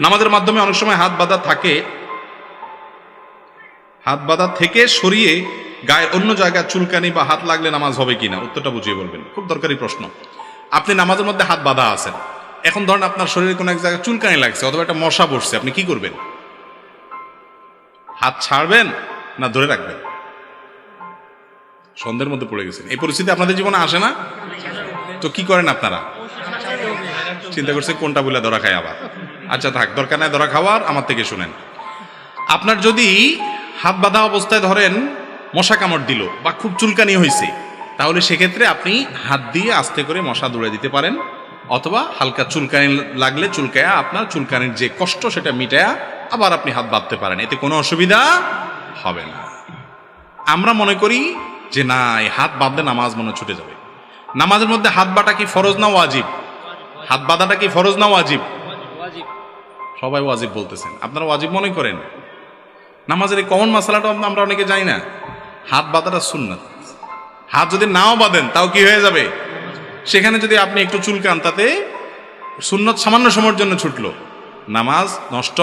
নামাজের মাধ্যমে অনেক সময় হাত বাঁধা থাকে, হাত বাঁধা থেকে সরিয়ে গায়ের অন্য জায়গায় চুলকানি বা হাত লাগলে নামাজ হবে কিনা, উত্তরটা বুঝিয়ে বলবেন। খুব দরকারি প্রশ্ন। আপনি নামাজের মধ্যে হাত বাঁধা আছেন, এখন ধরেন আপনার শরীরে কোনো এক জায়গায় চুলকানি লাগছে অথবা একটা মশা বসছে, আপনি কি করবেন? হাত ছাড়বেন না ধরে রাখবেন? সন্ধ্যের মধ্যে পড়ে গেছেন, এই পরিস্থিতি আপনাদের জীবনে আসে না? তো কি করেন আপনারা? চিন্তা করছে কোনটা বলে ধরা খায় আবার। আচ্ছা থাক, দরকার নাই ধরা খাওয়ার, আমার থেকে শুনেন। আপনার যদি হাত বাঁধা অবস্থায় ধরেন মশা কামড় দিল বা খুব চুলকানি হয়েছে, তাহলে সেক্ষেত্রে আপনি হাত দিয়ে আস্তে করে মশা দৌড়ে দিতে পারেন, অথবা হালকা চুলকানি লাগলে চুলকায়া আপনার চুলকানির যে কষ্ট সেটা মিটায়া আবার আপনি হাত বাঁধতে পারেন, এতে কোনো অসুবিধা হবে না। আমরা মনে করি যে না, এই হাত বাঁধলে নামাজ মনে ছুটে যাবে। নামাজের মধ্যে হাত বাঁধা কি ফরজ না ওয়াজিব? হাত বাঁধাটা কি ফরজ না ওয়াজিব? সবাই ওয়াজিব বলতেছেন, আপনারা ওয়াজিব মনে করেন। নামাজের এই কমন মাসালাটা আমরা অনেকে জানি না। হাত বাঁধাটা সুন্নাত। হাত যদি নাও বাঁধেন তাও কি হয়ে যাবে? সেখানে যদি আপনি একটু চুলকান, তাতে সুন্নত সামান্য সময়ের জন্য ছুটলো, নামাজ নষ্ট